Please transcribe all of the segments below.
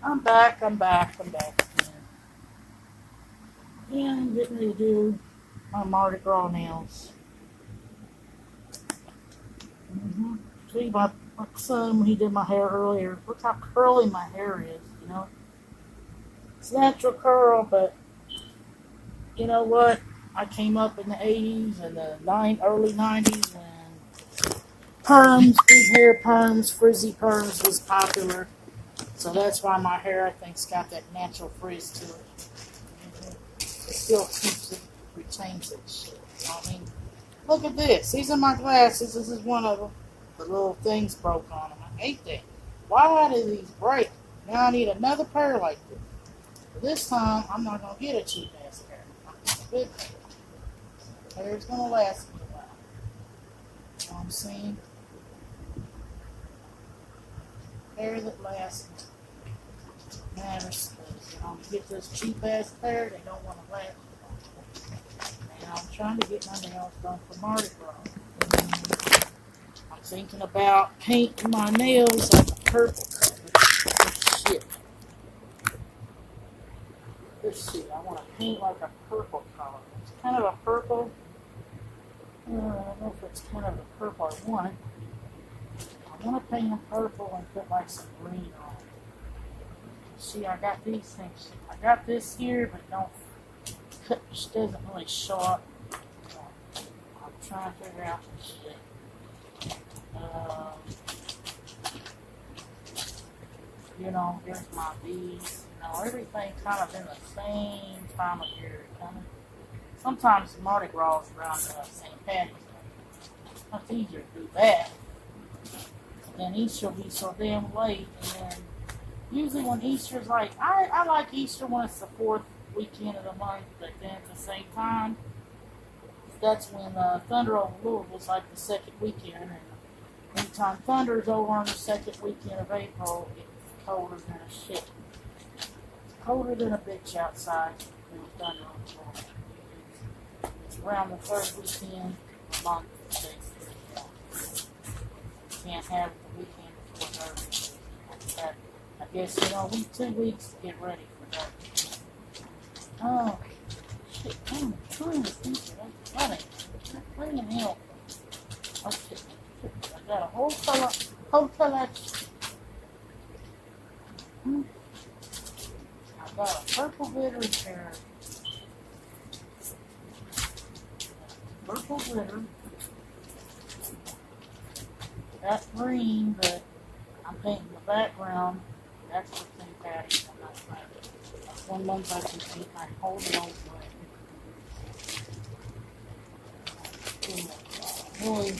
I'm back. Yeah, I'm getting ready to do my Mardi Gras nails. See, my son, when he did my hair earlier, look how curly my hair is, you know? It's natural curl, but you know what? I came up in the 80s and the early 90s when perms, big hair perms, frizzy perms was popular. So that's why my hair, I think, has got that natural frizz to it. It still keeps it, retains it shit. You know what I mean? Look at this. These are my glasses. This is one of them. The little things broke on them. I hate that. Why do these break? Now I need another pair like this. But this time, I'm not going to get a cheap ass pair. I'm going to get a good pair. Pair's going to last me a while. You know what I'm saying? Pair that lasts me. Matters. You know, you get this cheap ass pair, they don't want to last. Now I'm trying to get my nails done for Mardi Gras. I'm thinking about painting my nails like a purple color. Shit. Let's see, I want to paint like a purple color. It's kind of a purple. I don't know if it's kind of a purple I want. I want to paint them purple and put like some green on it. See, I got these things. I got this here, but don't cut. Just doesn't really show up. So I'm trying to figure out this shit. You know, here's my beads. You know, everything kind of in the same time of year. Kind of. Sometimes Mardi Gras is around St. Patty's Day. It's easier to do that. And then Easter will be so damn late. And then usually when Easter's like, I like Easter when it's the fourth weekend of the month, but then at the same time, that's when Thunder over Louisville's like the second weekend. And anytime Thunder's over on the second weekend of April, it's colder than a shit. It's colder than a bitch outside when Thunder over Louisville. It's around the third weekend of the month. Can't have the weekend before Thursday. I guess, you know, 2 weeks to get ready for that. Oh, shit, I'm trying to think of that funny. Bring it help. Oh, shit. I got a whole collection. I got a purple glitter pair. Purple glitter. Got green, but I'm painting the background. That's for St. Patty's. I'm not playing. That's 1 month I can paint my whole nose black. Really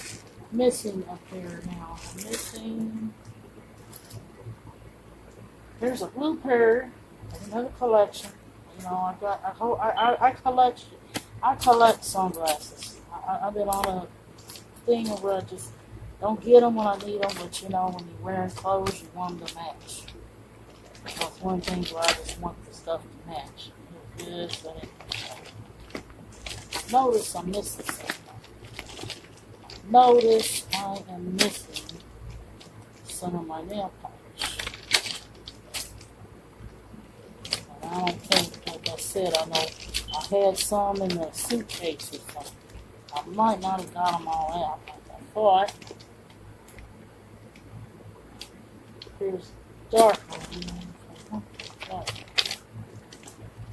missing up there now. I'm missing. There's a blue pair. There's another collection. You know, I collect sunglasses. I've been on a thing where I just don't get them when I need them, but you know, when you're wearing clothes, you want them to match. That's one thing where I just want the stuff to match. Good, but notice I'm missing something. Notice I am missing some of my nail polish. And I don't think, like I said, I know I had some in the suitcase or something. I might not have got them all out like I thought. Here's dark one.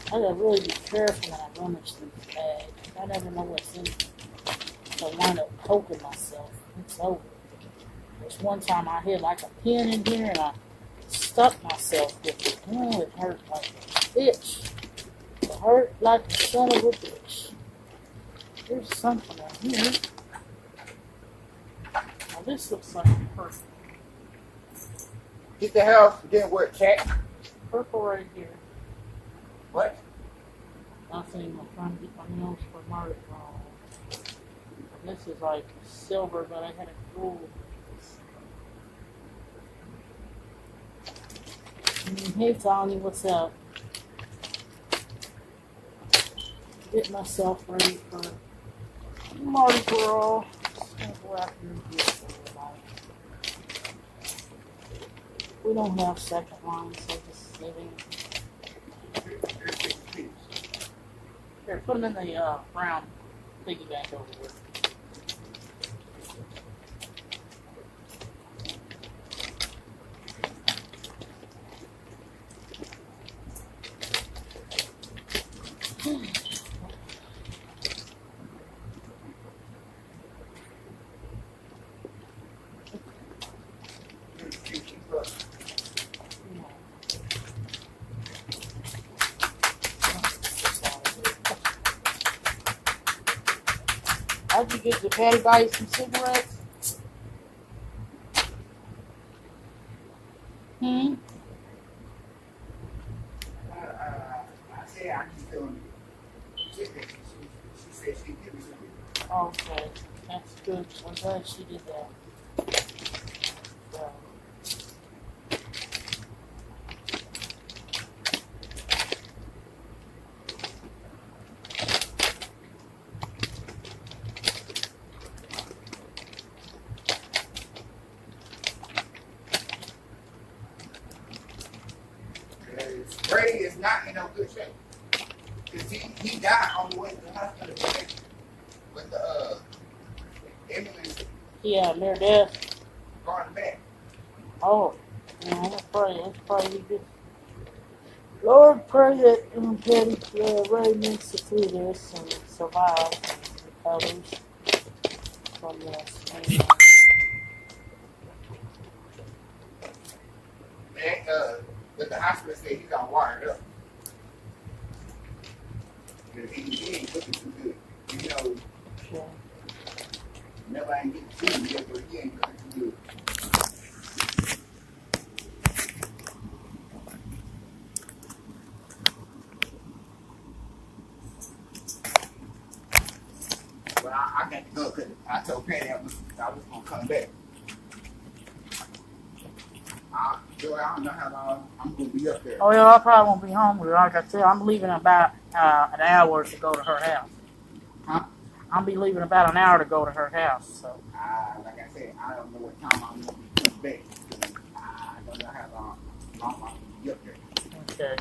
I gotta really be careful when I rummage these bags. I never know what's in them. So I wind up poking myself. It's over. There's one time I hid like a pin in here and I stuck myself with it. Oh, it hurt like a bitch. It hurt like the son of a bitch. There's something in here. Now this looks like a purple. Get the house, get what, cat? Purple right here. What? Nothing. I'm trying to get my nails for Mardi Gras. This is like silver, but I had a gold. Hey Tony, what's up? Get myself ready for Mardi Gras. Just gonna go out here and get it. We don't have second line, so just leave it. Here, put them in the brown piggy bank over there. How'd you get the Patty buy you some cigarettes? I said I keep doing it. She said she'd give me something. Okay, that's good. I'm glad she did that. So. Brady is not in no good shape. Cause he died on the way to the hospital with the ambulance. Yeah, near death. Going back. Oh, yeah, let's pray. Let's pray he did. Lord, pray that Patty Ray makes it through this and survives and recovers from this. And, But the hospital said he got wired up. He ain't looking too good. You know, sure. never ain't getting to him yet, but he ain't looking too good. Well, I got to go because I told Patty I was going to come back. Joy, I don't know how long I'm going to be up there. Oh, yeah, I probably won't be home with her. Like I said, I'm leaving about an hour to go to her house. Huh? I'll be leaving about an hour to go to her house. So. Like I said, I don't know what time I'm going to be coming back. I don't know how long I'm going to be up there. Okay.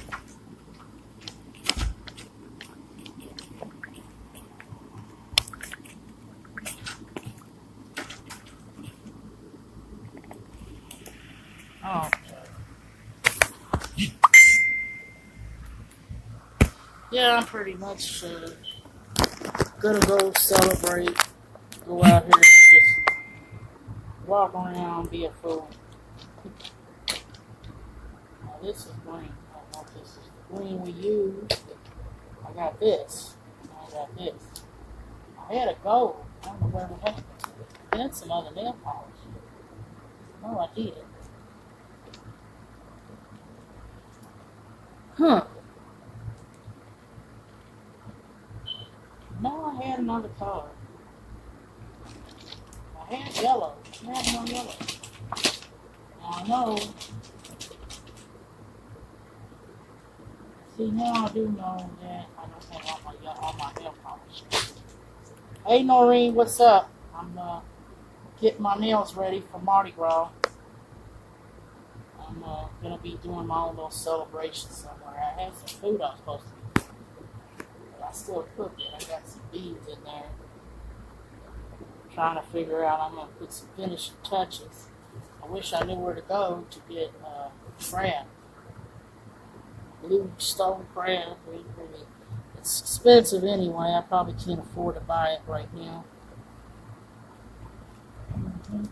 Oh. Yeah, I'm pretty much gonna go celebrate, go out here and just walk around, be a fool. Now this is green. I don't know if this is the green we use. I got this. I got this. I had a gold. I don't know where it happened. And some other nail polish. No, I did. Huh. No, I had another color. I had yellow. I had no yellow. Now I know. See, now I do know that I don't have all my nail polish. Hey, Noreen, what's up? I'm getting my nails ready for Mardi Gras. I'm gonna be doing my own little celebration somewhere. I had some food I was supposed to eat, but I still cook it. I got some beans in there. Trying to figure out. I'm gonna put some finishing touches. I wish I knew where to go to get crab, blue stone crab. Really, it's expensive anyway. I probably can't afford to buy it right now. Mm-hmm.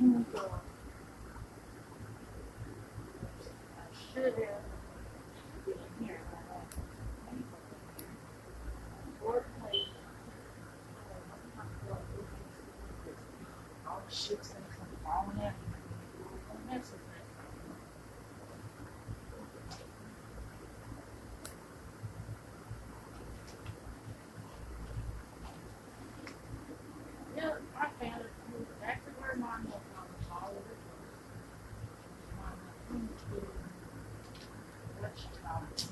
think I should have been here. Unfortunately, all the shit's gonna come falling in. Don't mess with it. Yeah, I found it. Moved it back to where my milk was all over the place. What you call it?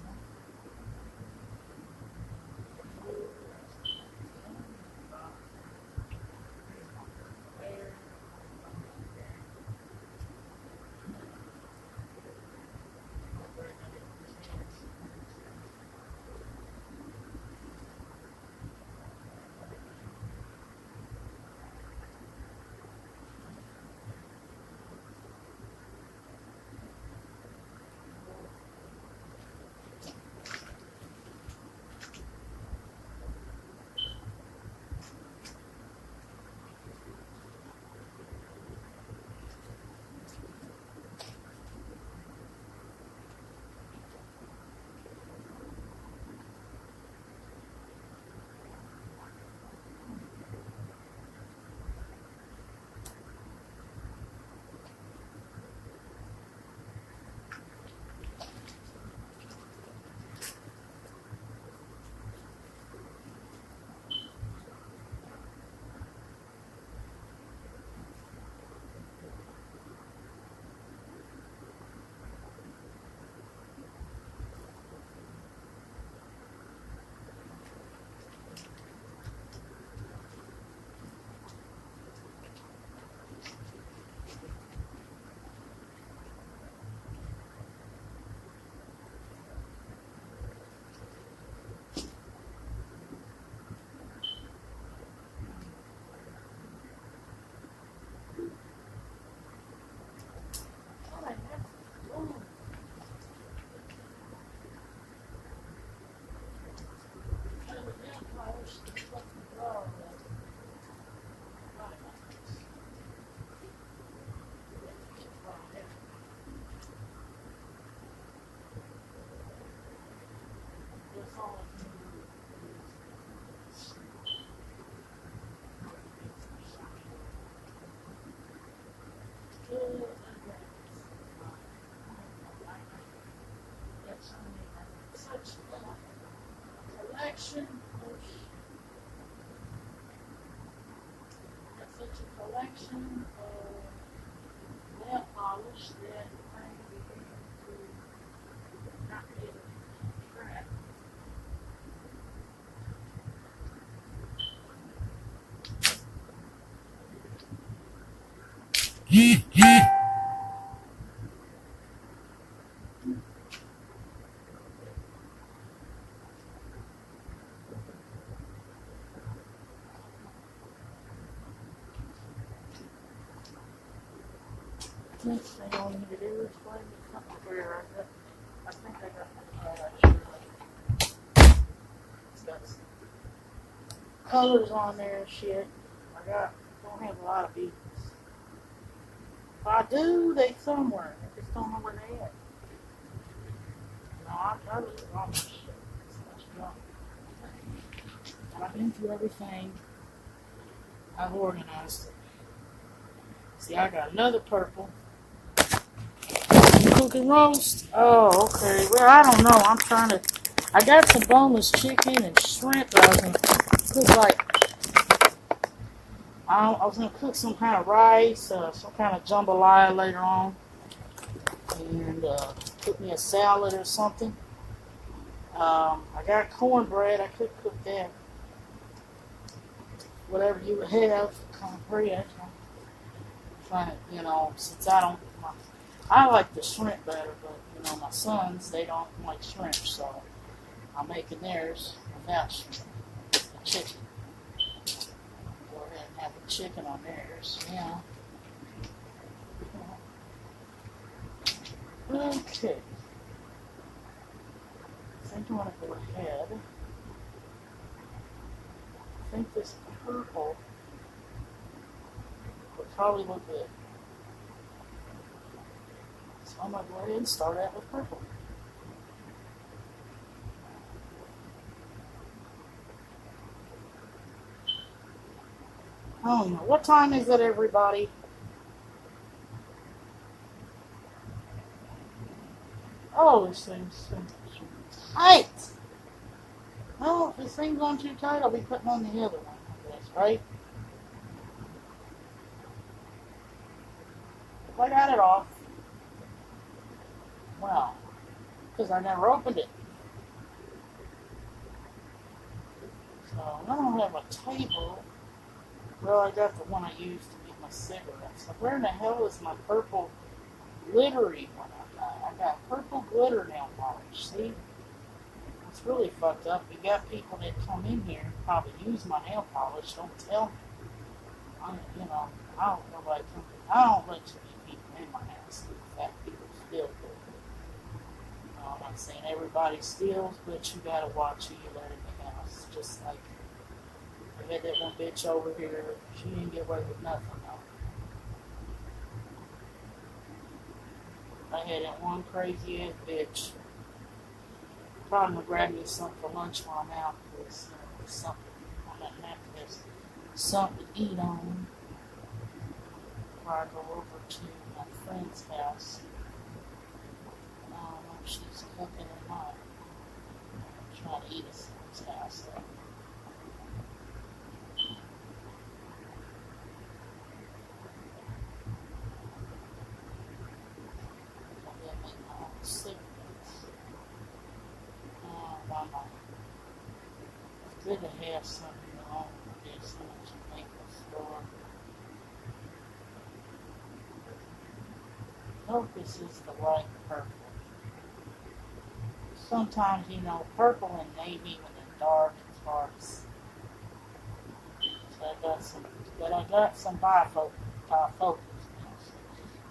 Such a collection of such a collection of nail polish that I'm beginning to not be able to track. Next thing I'll need to do is find me something where I think I got it's got some colors on there and shit. Don't have a lot of beads. If I do, they somewhere. I just don't know where they at. No, I just got my shit. It's much junk. And I've been through everything. I've organized it. See, I got another purple. Cook and roast. Oh, okay. Well, I don't know. I got some boneless chicken and shrimp that I was going to cook I was going to cook some kind of rice, some kind of jambalaya later on. And cook me a salad or something. I got cornbread. I could cook that. Whatever you would have, kind of bread. Trying to, since I like the shrimp better, but, my sons, they don't like shrimp, so I'm making theirs without shrimp. The chicken. Go ahead and have the chicken on theirs, Okay. I think I want to go ahead. I think this purple would probably look good. I'm going to go ahead and start out with purple. I don't know. What time is it, everybody? Oh, this thing's tight. Well, if this thing's on too tight, I'll be putting on the other one, I guess, right? If I got it off, well, because I never opened it. So I don't have a table. Well, I got the one I used to get my cigarettes. So where in the hell is my purple glittery one I got purple glitter nail polish. See? It's really fucked up. We got people that come in here and probably use my nail polish. Don't tell me. I don't know why I don't let too many people in my house. Fat people steal. I'm not saying everybody steals, but you gotta watch who you let in the house. Just like I had that one bitch over here. She didn't get away with nothing though. I had that one crazy ass bitch. Probably gonna grab me something for lunch while I'm out because something on that necklace, something to eat on. Before I go over to my friend's house. I don't know if she's cooking or not. I'm trying to eat at someone's house. So. It's good to have something on this much make the store. I hope this is the right purple. Sometimes, purple and navy when they're dark, it's hard to see. So I got some bifocals now. So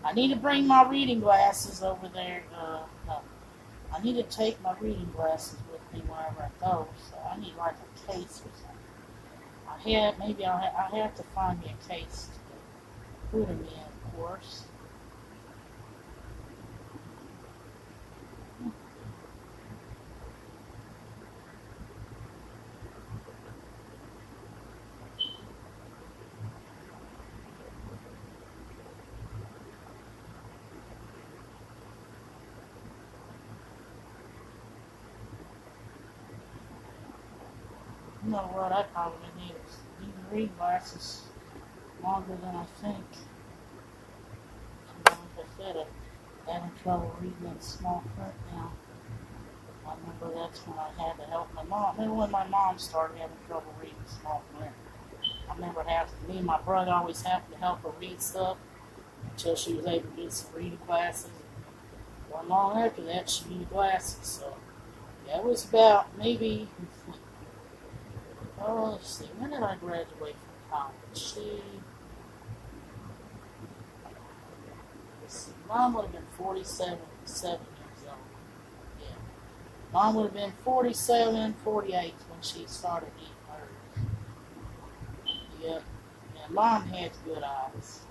I need to bring my reading glasses over there. No. I need to take my reading glasses with me wherever I go, so I need like a case or something. I have to find me a case to put them in, of course. You know what? I probably need reading glasses longer than I think. Like I said, I'm having trouble reading in small print now. I remember that's when I had to help my mom. Remember when my mom started having trouble reading small print? I remember me and my brother always having to help her read stuff until she was able to get some reading glasses. One long after that, she needed glasses. So, yeah, it was about maybe... Oh, let's see. When did I graduate from college? Mom would have been 47 years old. Yeah. Mom would have been 47, 48 when she started eating hers. Yep. And Mom had good eyes.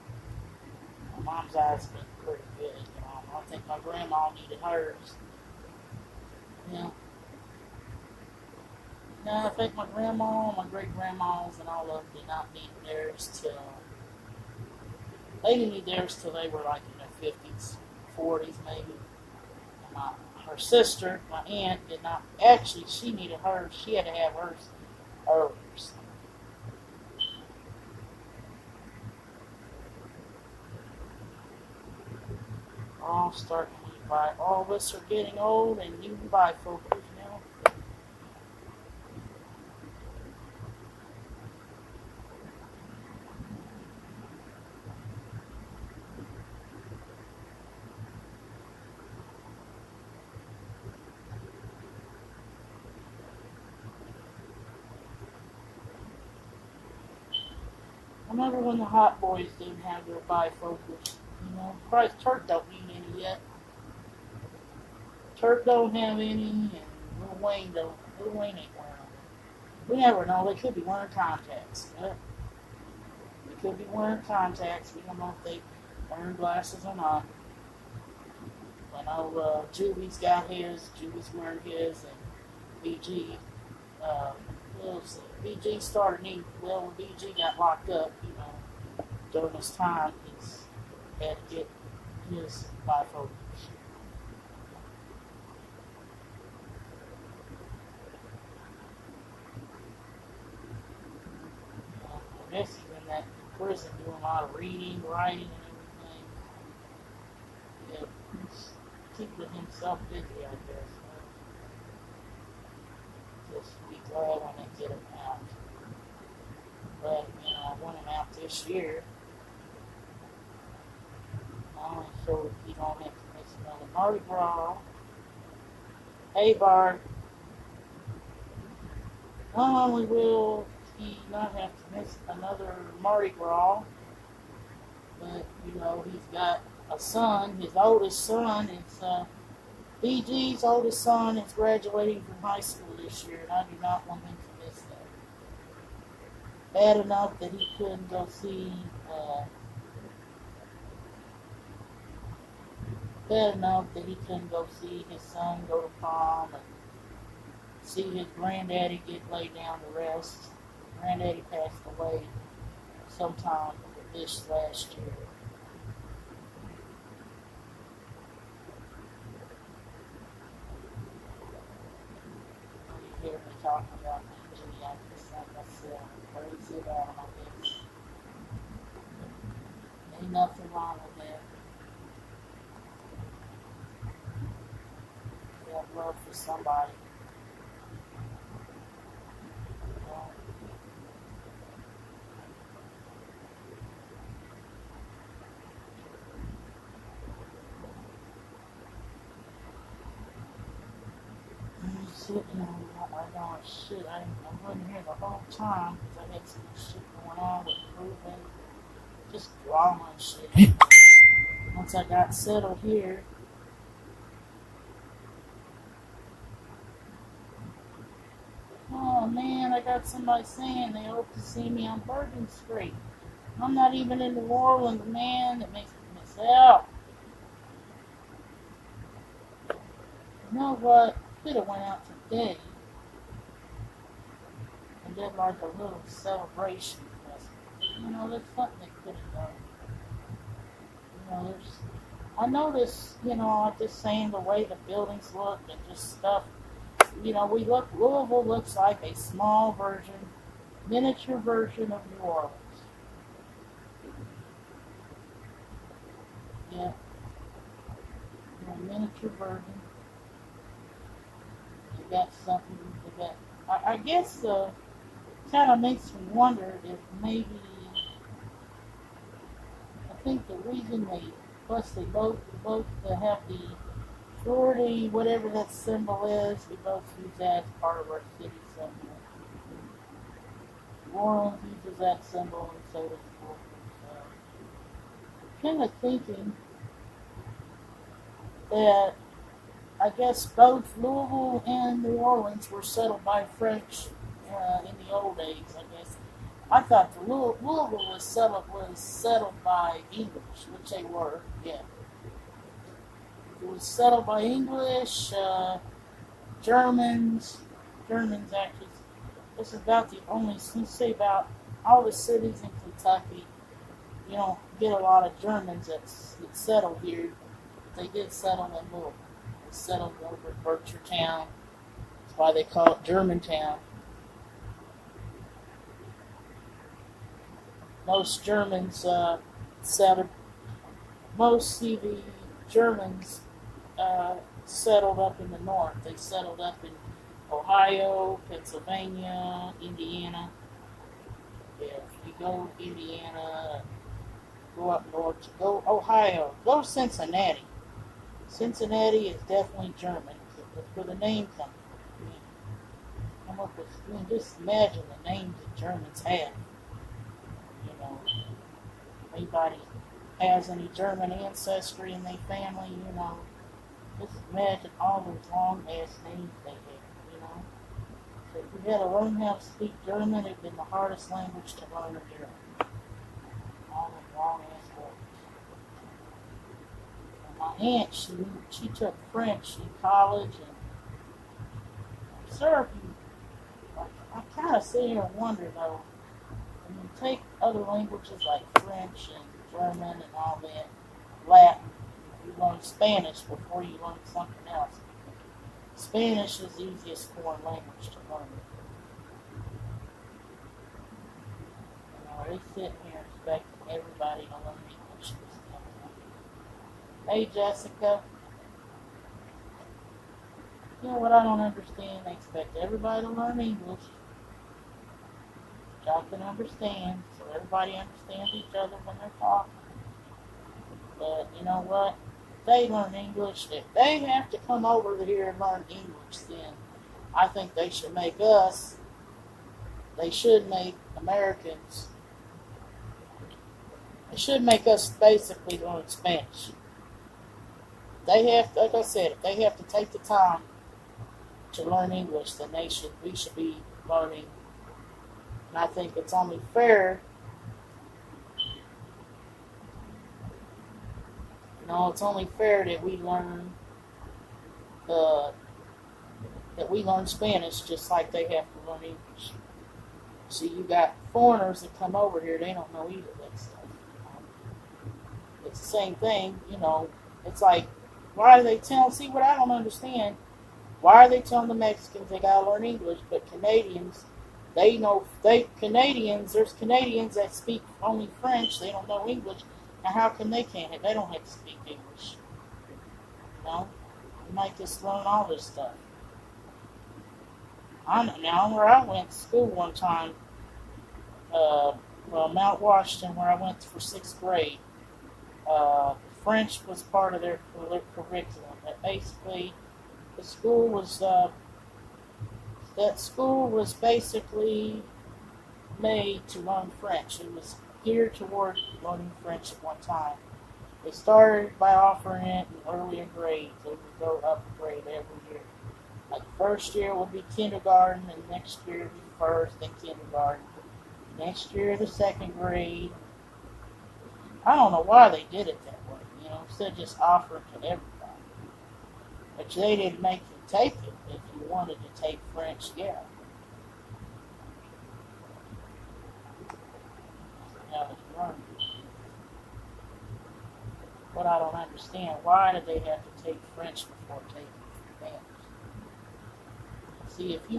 Mom's eyes have been pretty good. I think my grandma needed hers. Yeah. No, I think my grandma, my great-grandmas, and all of them did not need theirs till... They didn't need theirs till they were like in their 50s, 40s maybe. And her sister, my aunt, did not... Actually, she needed hers. She had to have hers earlier. All starting to buy. All of us are getting old and you can buy focus now. I remember when the Hot Boys didn't have their bifocals. Probably Turk don't need any yet. Turk don't have any, and Lil Wayne don't. Lil Wayne ain't wearing them. We never know. They could be wearing contacts. They could be wearing contacts. We don't know if they wearing glasses or not. I know Julie's got his. Julie's wearing his, and BG. Well, BG started. When BG got locked up, during this time, he's had to get his bifocals. I guess he's in that prison doing a lot of reading, writing, and everything. Yeah, he's keeping himself busy, I guess. Just be glad when they get him out. But, I want him out this year. Only so he don't have to miss another Mardi Gras. Hey, Bart. Not only will he not have to miss another Mardi Gras, but, he's got a son. His oldest son is, BG's oldest son is graduating from high school this year, and I do not want him to miss that. Bad enough that he couldn't go see, his son go to prom and see his granddaddy get laid down to rest. Granddaddy passed away sometime this last year. You hear me talking about BG, I just like I said, I'm crazy about him, I guess. Ain't nothing wrong with that. You have love for somebody. I'm sitting there, I'm going, shit, I wasn't here the whole time because I had some shit going on with proving, just drama and shit. Once I got settled here, oh man, I got somebody saying they hope to see me on Bourbon Street. I'm not even in New Orleans, man. That makes me miss out. You know what? Could have went out today and did like a little celebration festival. That's something they could have done. I noticed, I'm just saying the way the buildings look and just stuff. Louisville looks like a small version, miniature version of New Orleans. Yeah, a miniature version. You got something. I guess kind of makes me wonder if maybe. I think the reason they both have the Florida, whatever that symbol is, we both use that as part of our city symbol. New Orleans uses that symbol, and so does Florida. So, kind of thinking that I guess both Louisville and New Orleans were settled by French in the old days. I guess I thought the Louisville was settled by English, which they were. Yeah, it was settled by English, Germans actually. This is about the only. Say about all the cities in Kentucky. You don't get a lot of Germans that settle here. They did settle in Louisville. They settled over Berkshiretown. That's why they call it Germantown. Most Germans settled. Mostly the Germans settled up in the north. They settled up in Ohio, Pennsylvania, Indiana. Yeah, if you go to Indiana, go up north, go Ohio, go Cincinnati. Cincinnati is definitely German. That's where the name comes from. Come up with, just imagine the names that Germans have. If anybody has any German ancestry in their family, just imagine all those long ass names they have, So if you had to learn how to speak German, it'd been the hardest language to learn in Europe. All those long ass words. my aunt, she took French in college, and sir, I kind of sit here and wonder though, when you take other languages like French and German and all that, Latin, you learn Spanish before you learn something else. Spanish is the easiest foreign language to learn. They sit here expecting everybody to learn English. Hey, Jessica. You know what I don't understand? They expect everybody to learn English, which I can understand, so everybody understands each other when they're talking. But you know what? If they learn English, if they have to come over here and learn English, then I think they should make Americans, they should make us basically learn Spanish. They have, like I said, if they have to take the time to learn English, then we should be learning. And I think it's only fair. It's only fair that we learn Spanish just like they have to learn English. See, you got foreigners that come over here; they don't know either of that stuff. It's the same thing, It's like, why do they tell? See, what I don't understand. Why are they telling the Mexicans they gotta learn English, but Canadians, there's Canadians that speak only French, they don't know English, and how come they can't? They don't have to speak English. You make us learn all this stuff. Now, where I went to school one time, Mount Washington, where I went for 6th grade, French was part of their curriculum. But basically, that school was basically made to learn French. It was geared toward learning French at one time. They started by offering it in earlier grades. They would go up a grade every year. Like first year would be kindergarten, and next year would be first, then kindergarten. Next year the second grade. I don't know why they did it that way. Instead of just offering to everybody. But they didn't make you take it if you wanted to take French, yeah. What I don't understand, why did they have to take French before taking Spanish? See, if you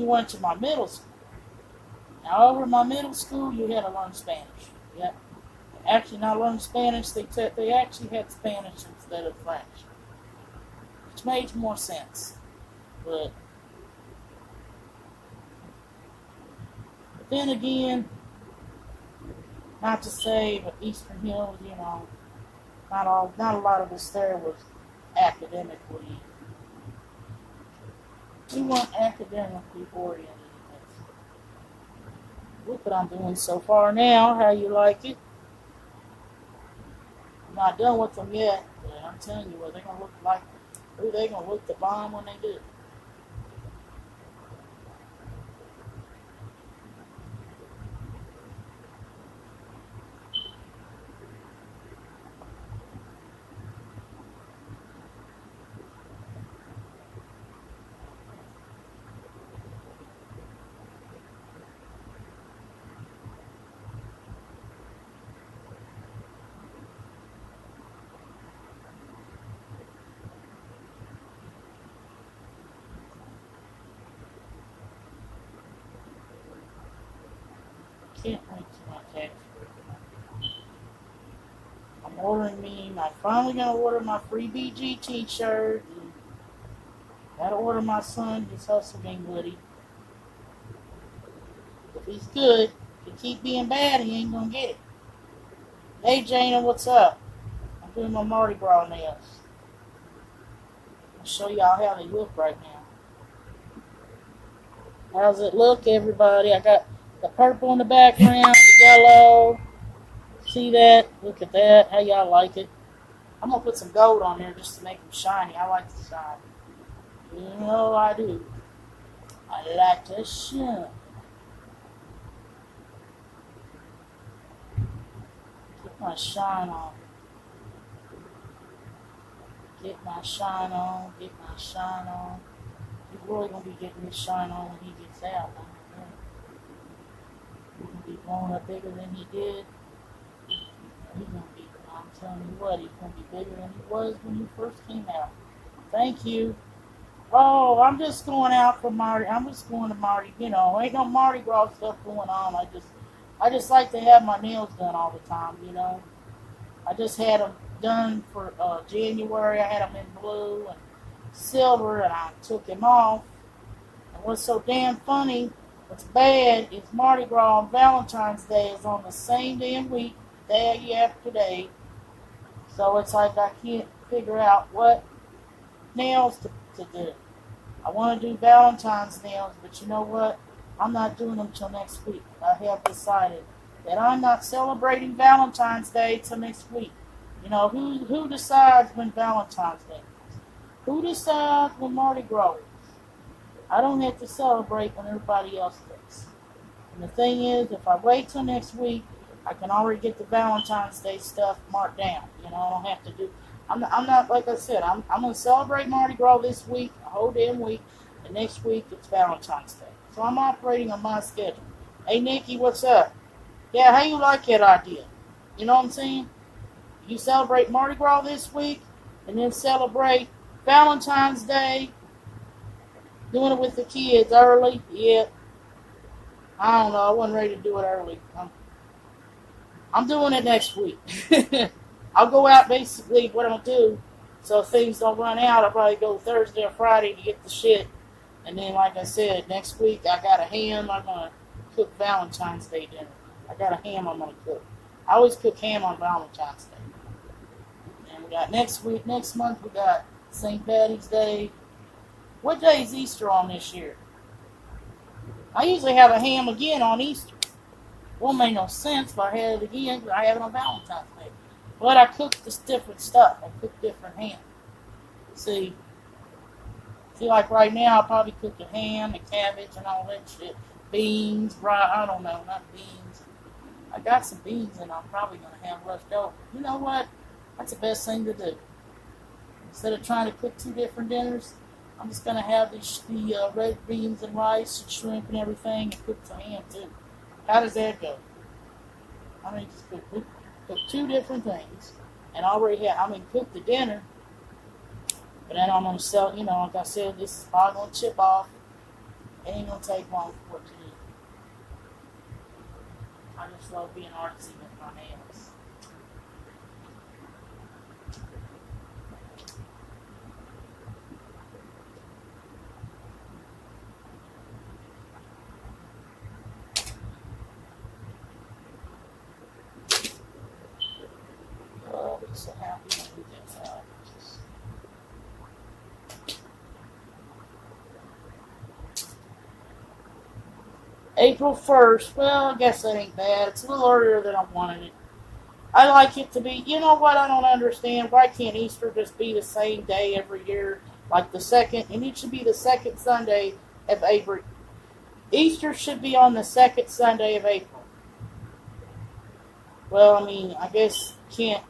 went to my middle school, now over in my middle school, you had to learn Spanish. Yep. Actually, not learn Spanish, they actually had Spanish instead of French, which made more sense. But then again, not to say, but Eastern Hills, not a lot of us there was academically. We weren't academically oriented. Look what I'm doing so far now. How you like it? I'm not done with them yet, but I'm telling you what, they're gonna look like. Ooh, they're gonna look the bomb when they do. Can't wait to my tax. I'm finally gonna order my free BG t-shirt. And gotta order my son his Hustle Gang hoodie. If he's good, if he keep being bad, he ain't gonna get it. Hey Jana, what's up? I'm doing my Mardi Gras nails. I'll show y'all how they look right now. How's it look, everybody? I got the purple in the background, the yellow. See that? Look at that. How y'all like it? I'm going to put some gold on there just to make them shiny. I like to shine. You know I do. I like to shine. Put my shine on. Get my shine on, get my shine on. He's really gonna be getting his shine on when he gets out. He's gonna be blowing up bigger than he did. He's gonna be, I'm telling you what, he's gonna be bigger than he was when he first came out. Thank you. Oh, I'm just going out for Mardi. I'm just going to Mardi. You know, ain't no Mardi Gras stuff going on. I just like to have my nails done all the time. You know, I just had them done for January. I had them in blue and silver, and I took them off. And what's so damn funny, what's bad, is Mardi Gras on Valentine's Day is on the same damn week, day after day. So it's like I can't figure out what nails to do. I want to do Valentine's nails, but you know what? I'm not doing them till next week. I have decided that I'm not celebrating Valentine's Day till next week. You know, who decides when Valentine's Day is? Who decides when Mardi Gras is? I don't have to celebrate when everybody else does. And the thing is, if I wait till next week, I can already get the Valentine's Day stuff marked down. You know, I don't have to do. I'm not like I said. I'm going to celebrate Mardi Gras this week, a whole damn week, and next week it's Valentine's Day. So I'm operating on my schedule. Hey Nikki, what's up? Yeah, how you like that idea? You know what I'm saying? You celebrate Mardi Gras this week, and then celebrate Valentine's Day. Doing it with the kids early. Yeah, I don't know. I wasn't ready to do it early. I'm doing it next week. I'll go out basically what I'll do. So if things don't run out, I'll probably go Thursday or Friday to get the shit. And then, like I said, next week I got a ham. I'm going to cook Valentine's Day dinner. I got a ham I'm going to cook. I always cook ham on Valentine's Day. And we got next month we got St. Patty's Day. What day is Easter on this year? I usually have a ham again on Easter. Won't make no sense if I had it again, but I have it on Valentine's Day. But I cook this different stuff. I cook different ham. See, like right now, I'll probably cook a ham, and cabbage, and all that shit. Beans, I don't know, not beans. I got some beans, and I'm probably going to have left over. You know what? That's the best thing to do. Instead of trying to cook two different dinners, I'm just going to have the red beans and rice and shrimp and everything and cook some ham too. How does that go? I mean, just cook two different things and cook the dinner. But then I'm going to sell, like I said, this is probably going to chip off. It ain't going to take long for it to do. I just love being artsy with my nails. Oh, I'm so happy to do this. April 1st. Well, I guess that ain't bad. It's a little earlier than I wanted it. I like it to be, you know what I don't understand? Why can't Easter just be the same day every year? Like the second, and it should be the second Sunday of April. Easter should be on the second Sunday of April. Well, I mean, I guess can't.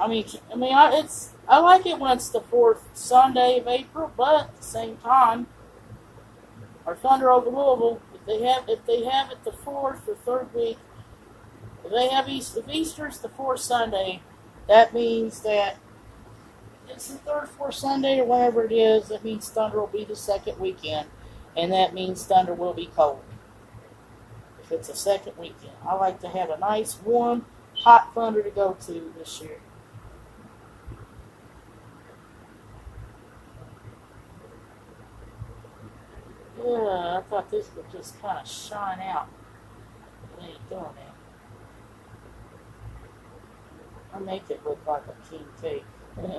I like it when it's the fourth Sunday of April, but at the same time, our Thunder over Louisville, if they have it the fourth or third week, if Easter's the fourth Sunday, that means that it's the third, fourth Sunday or whatever it is. That means Thunder will be the second weekend, and that means Thunder will be cold. If it's a second weekend, I like to have a nice, warm, hot Thunder to go to this year. Yeah, I thought this would just kind of shine out. It ain't doing that. I make it look like a king cake. But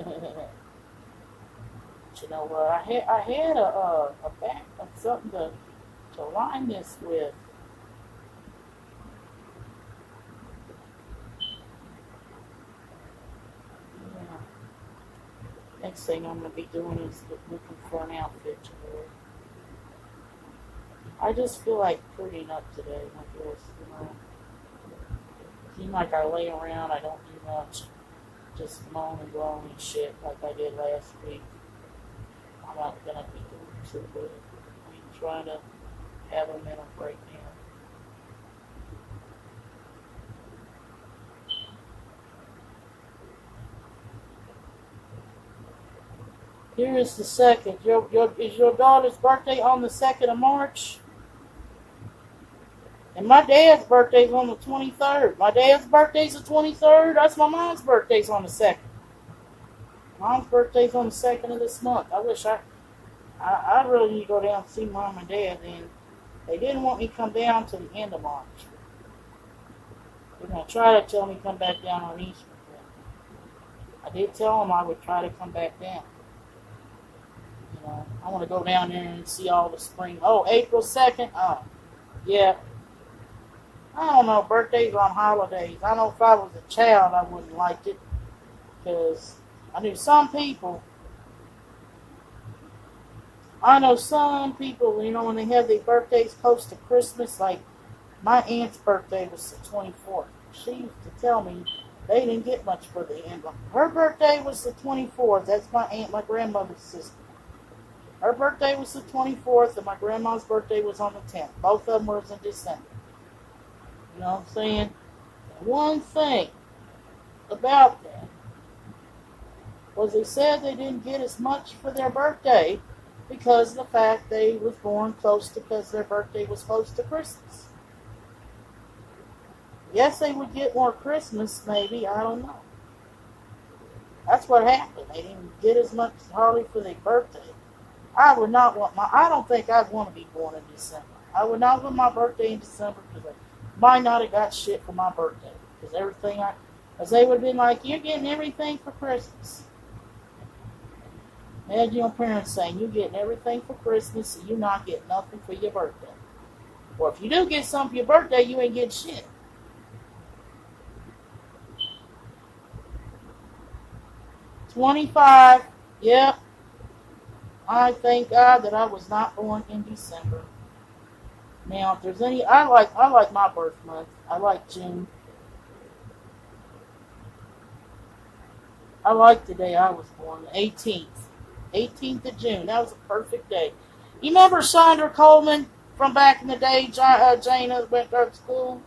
you know what? I had a back of something to line this with. Yeah. Next thing I'm gonna be doing is looking for an outfit to wear. I just feel like prettying up today, I guess, Seems like I lay around, I don't do much. just moan and groan and shit like I did last week. I'm not gonna be doing too good. I'm trying to have a mental breakdown. Here is the 2nd. Is your daughter's birthday on the 2nd of March? And my dad's birthday's on the 23rd. My dad's birthday's the 23rd. That's my mom's birthday's on the 2nd. Mom's birthday's on the 2nd of this month. I really need to go down and see Mom and Dad. And they didn't want me to come down to the end of March. They're going to try to tell me to come back down on Easter. I did tell them I would try to come back down. You know, I want to go down there and see all the spring. Oh, April 2nd? Oh, yeah. I don't know, birthdays on holidays. I know if I was a child, I wouldn't like it. Because I know some people, you know, when they have their birthdays close to Christmas, like my aunt's birthday was the 24th. She used to tell me they didn't get much for the end. Her birthday was the 24th. That's my aunt, my grandmother's sister. Her birthday was the 24th, and my grandma's birthday was on the 10th. Both of them were in December. You know what I'm saying? And one thing about that was they said they didn't get as much for their birthday because of the fact they was born close to, because their birthday was close to Christmas. Yes, they would get more Christmas, maybe. I don't know. That's what happened. They didn't get as much hardly for their birthday. I don't think I'd want to be born in December. I would not want my birthday in December because I might not have got shit for my birthday. Because they would have been like, you're getting everything for Christmas. Imagine your parents saying, you're getting everything for Christmas and you're not getting nothing for your birthday. Or if you do get something for your birthday, you ain't getting shit. $25, yep. I thank God that I was not born in December. Now, if there's any, I like my birth month. I like June. I like the day I was born, the 18th. 18th of June. That was a perfect day. You remember Sandra Coleman from back in the day? Jana went to school.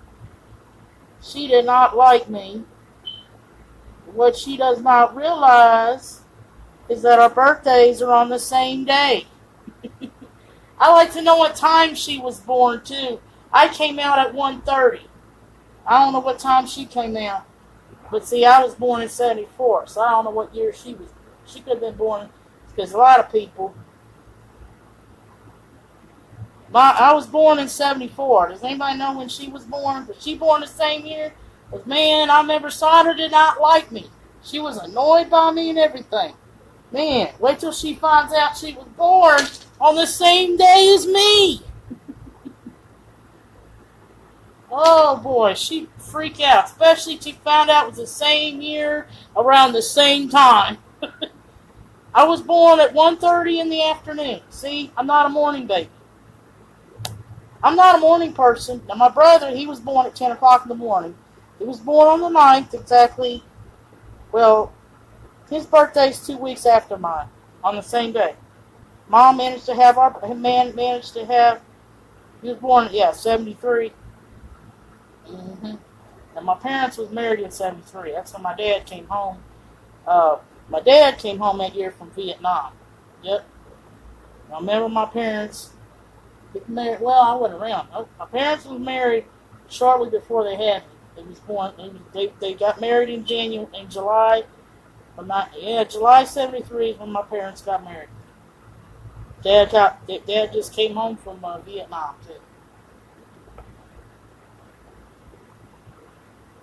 She did not like me. What she does not realize is that our birthdays are on the same day. I like to know what time she was born, too. I came out at 1:30. I don't know what time she came out. But see, I was born in 74, so I don't know what year she was. She could have been born, because a lot of people. I was born in 74. Does anybody know when she was born? Was she born the same year? Because, man, I remember Sandra did not like me. She was annoyed by me and everything. Man, wait till she finds out she was born on the same day as me. Oh, boy, she'd freak out. Especially if she found out it was the same year, around the same time. I was born at 1:30 in the afternoon. See, I'm not a morning baby. I'm not a morning person. Now, my brother, he was born at 10 o'clock in the morning. He was born on the 9th, exactly. Well, his birthday's 2 weeks after mine, on the same day. Mom managed to have he was born, 73. Mm-hmm. And my parents was married in 73. That's when my dad came home. My dad came home that year from Vietnam. Yep. I remember my parents get married. Well, I wasn't around. My parents was married shortly before they had me. They was born. They got married in July. July 73 is when my parents got married. Dad just came home from Vietnam too.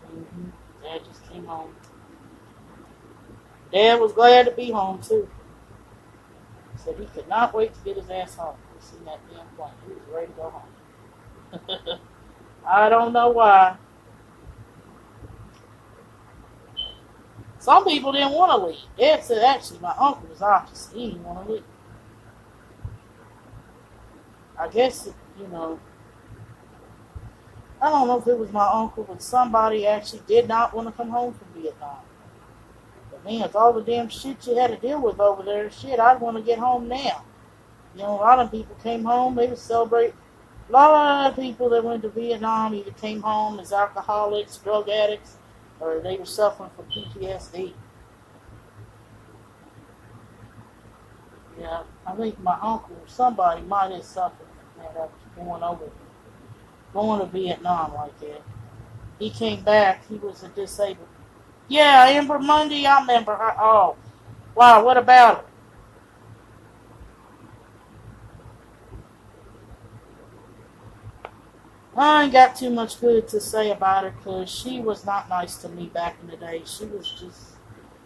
Mm-hmm. Dad just came home. Dad was glad to be home too. Said he could not wait to get his ass home. He seen that damn plane. He was ready to go home. I don't know why. Some people didn't want to leave. Dad said actually my uncle was opposite. He didn't want to leave. I guess, I don't know if it was my uncle, but somebody actually did not want to come home from Vietnam. Man, with all the damn shit you had to deal with over there, shit, I'd want to get home now. You know, a lot of people came home, they would celebrate. A lot of people that went to Vietnam either came home as alcoholics, drug addicts, or they were suffering from PTSD. Yeah, I think my uncle or somebody might have suffered from that after going to Vietnam like that. He came back, he was a disabled. Yeah, Amber Mundy, I remember her. Oh, wow, what about her? I ain't got too much good to say about her because she was not nice to me back in the day.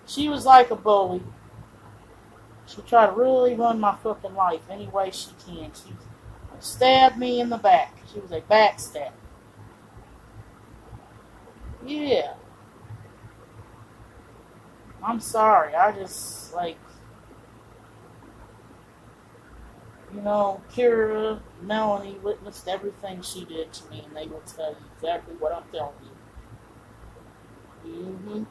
She was like a bully. She tried to really run my fucking life any way she can. She stabbed me in the back. She was a backstab. Yeah. I'm sorry. I just, like, you know, Kira, Melanie witnessed everything she did to me, and they will tell you exactly what I'm telling you. Mm-hmm.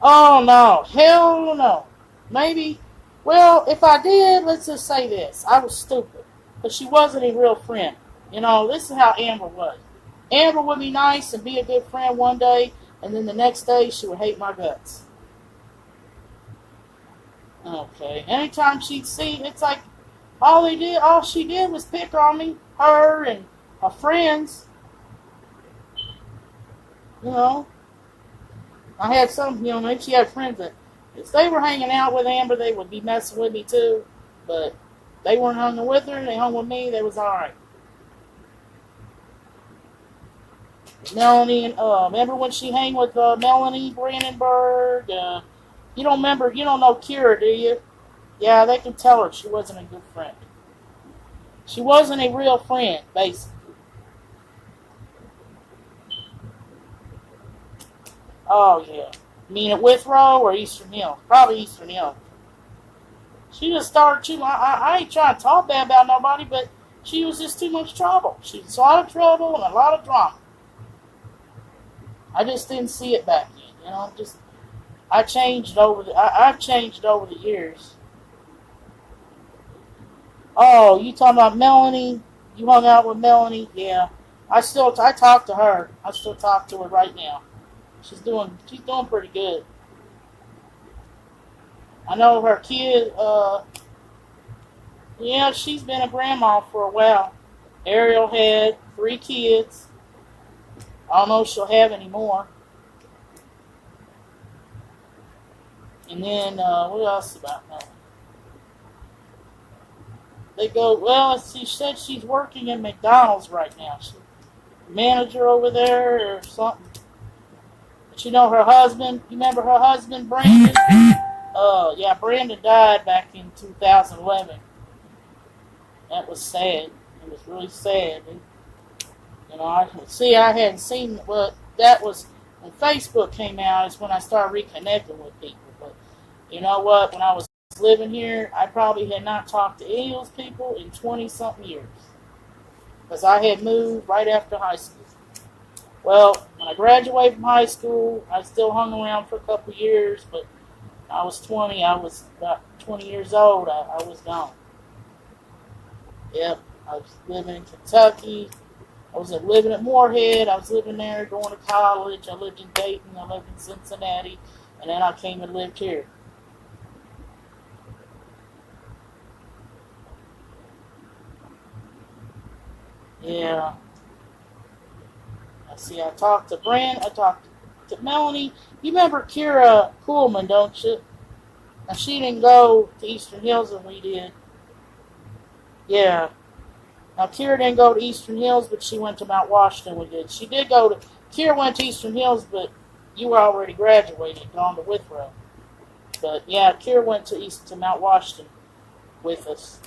Oh, no. Hell no. Maybe, well, if I did, let's just say this. I was stupid, but she wasn't a real friend. You know, this is how Amber was. Amber would be nice and be a good friend one day, and then the next day she would hate my guts. Okay. Anytime she'd see, it's like all she did was pick on me, her and her friends. You know, I had some, you know, maybe she had friends that if they were hanging out with Amber, they would be messing with me too. But they weren't hanging with her, they hung with me, they was alright. Melanie, and remember when she hang with Melanie Brandenburg? You don't remember, you don't know Kira, do you? Yeah, they can tell her she wasn't a good friend. She wasn't a real friend, basically. Oh, yeah. You mean at Withrow or Eastern Hill? Probably Eastern Hill. She just started too much. I ain't trying to talk bad about nobody, but she was just too much trouble. She was a lot of trouble and a lot of drama. I just didn't see it back then. You know, I've changed over the years. Oh, you talking about Melanie? You hung out with Melanie? Yeah. I talk to her. I still talk to her right now. She's doing pretty good. I know her kid, yeah, she's been a grandma for a while. Ariel had 3 kids. I don't know if she'll have any more. And then, what else about Melanie? They go, well, she said she's working at McDonald's right now. She's manager over there or something. But you know her husband, you remember her husband, Brandon? Yeah, Brandon died back in 2011. That was sad. It was really sad. And, you know, I hadn't seen, well, that was, when Facebook came out is when I started reconnecting with people. But you know what, when I was living here, I probably had not talked to any of those people in 20-something years. Because I had moved right after high school. Well, when I graduated from high school, I still hung around for a couple of years, but I was 20. I was about 20 years old. I was gone. Yep, I was living in Kentucky. I was living at Moorhead. I was living there, going to college. I lived in Dayton. I lived in Cincinnati. And then I came and lived here. Yeah. I talked to Brand. I talked to Melanie. You remember Kira Kuhlman, don't you? Now, she didn't go to Eastern Hills when we did. Yeah. Now, Kira didn't go to Eastern Hills, but she went to Mount Washington. We did. Kira went to Eastern Hills, but you were already graduated, gone to Withrow. But, yeah, Kira went to Mount Washington with us.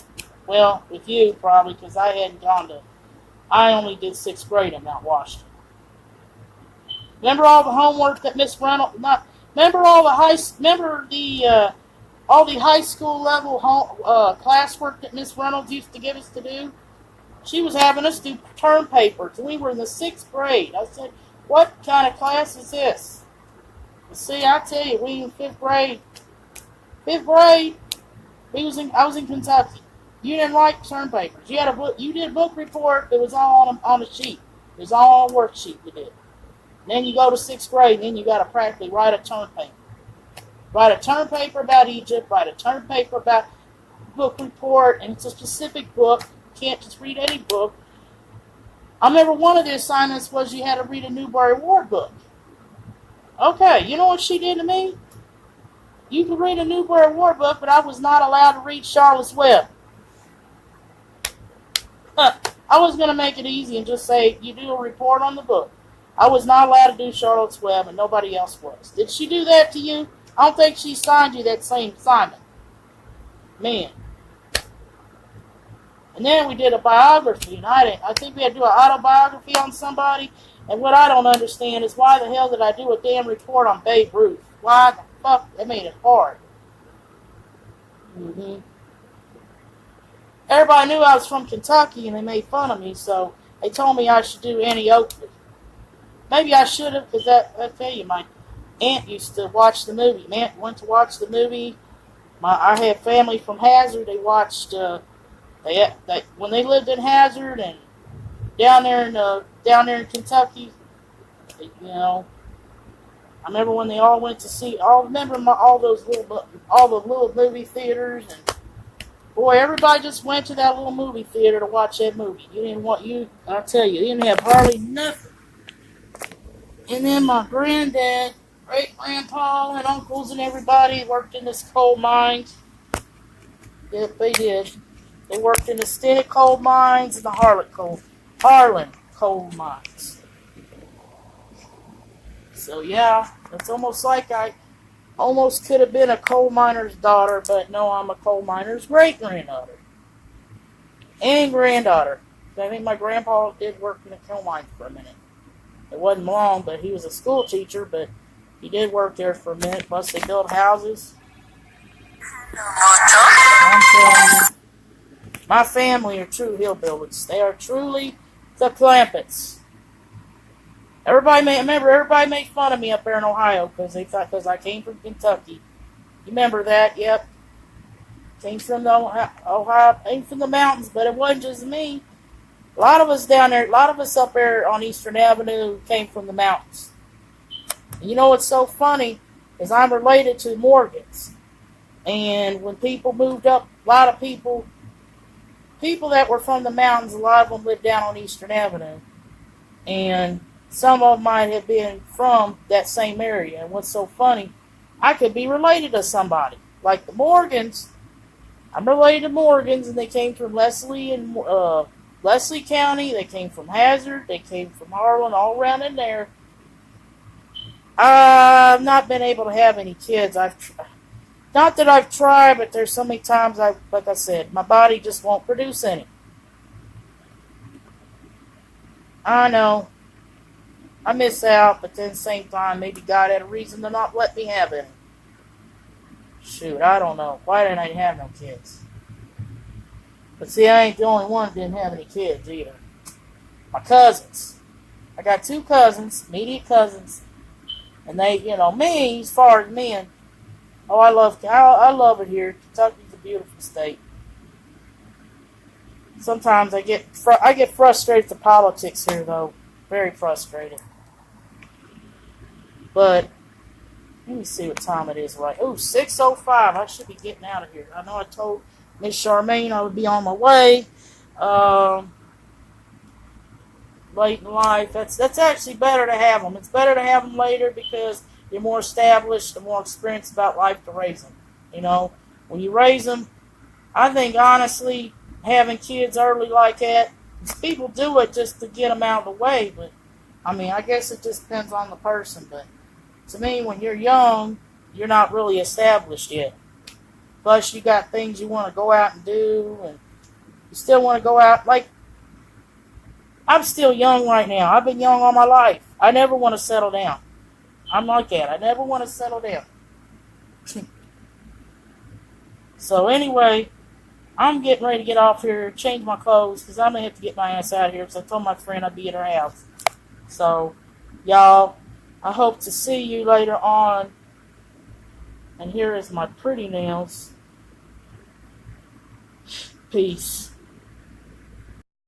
Well, with you, probably, because I hadn't gone to... I only did 6th grade in Mount Washington. Remember all the homework that Miss Reynolds... Remember all the high school level classwork that Miss Reynolds used to give us to do? She was having us do term papers, and we were in the 6th grade. I said, What kind of class is this? See, I tell you, we in fifth grade. Fifth grade, I was in Kentucky. You didn't like term papers. You had a book. You did a book report. It was all on a sheet. It was all on a worksheet. You did. And then you go to sixth grade, and then you got to practically write a term paper. Write a term paper about Egypt. Write a term paper about book report, and it's a specific book. You can't just read any book. I remember one of the assignments was you had to read a Newbery Award book. Okay, you know what she did to me? You could read a Newbery Award book, but I was not allowed to read Charlotte's Web. I was going to make it easy and just say, you do a report on the book. I was not allowed to do Charlotte's Web, and nobody else was. Did she do that to you? I don't think she signed you that same assignment. Man. And then we did a biography, and I think we had to do an autobiography on somebody, and what I don't understand is why the hell did I do a damn report on Babe Ruth? Why the fuck? They made it hard. Everybody knew I was from Kentucky, and they made fun of me, so they told me I should do Annie Oakley. Maybe I should have, because I tell you, my aunt used to watch the movie. My aunt went to watch the movie. I had family from Hazard. They watched, when they lived in Hazard and down there in Kentucky, you know, I remember when they all went to see, all the little movie theaters, and boy, everybody just went to that little movie theater to watch that movie. I tell you, you didn't have hardly nothing. And then my granddad, great-grandpa, and uncles and everybody worked in this coal mine. Yep, they did. They worked in the Stinnett coal mines and the Harlan coal mines. So yeah, it's almost like I almost could have been a coal miner's daughter, but no, I'm a coal miner's great-granddaughter. And granddaughter. I think my grandpa did work in the coal mine for a minute. It wasn't long, but he was a school teacher, but he did work there for a minute. Plus, they built houses. I'm telling you, my family are true hillbillies. They are truly the Clampetts. Everybody made fun of me up there in Ohio because I came from Kentucky. You remember that? Yep. Came from the Ohio, came from the mountains, but it wasn't just me. A lot of us down there, a lot of us up there on Eastern Avenue came from the mountains. And you know what's so funny is I'm related to Morgans. And when people moved up, a lot of people that were from the mountains, a lot of them lived down on Eastern Avenue. And some of them might have been from that same area. And what's so funny, I could be related to somebody. Like the Morgans, I'm related to Morgans, and they came from Leslie County, they came from Hazard, they came from Harlan, all around in there. I've not been able to have any kids. Not that I've tried, but there's so many times, like I said, my body just won't produce any. I know. I miss out, but then at the same time, maybe God had a reason to not let me have any. Shoot, I don't know. Why didn't I have no kids? But see, I ain't the only one that didn't have any kids either. My cousins. I got 2 cousins, immediate cousins. And they, me, as far as men, I love it here. Kentucky's a beautiful state. Sometimes I get frustrated with the politics here, though. Very frustrated. But, let me see what time it is. Right. Oh, 6:05. I should be getting out of here. I know I told Miss Charmaine I would be on my way. Late in life. That's actually better to have them. It's better to have them later because you're more established and more experienced about life to raise them. When you raise them, I think honestly, having kids early like that, people do it just to get them out of the way. But I guess it just depends on the person. But to me, when you're young, you're not really established yet. Plus, you got things you want to go out and do, and you still want to go out. Like, I'm still young right now. I've been young all my life. I never want to settle down. I'm like that. I never want to settle down. So anyway, I'm getting ready to get off here, change my clothes, because I'm going to have to get my ass out of here, because I told my friend I'd be at her house. So, Y'all, I hope to see you later on. And here is my pretty nails. Peace.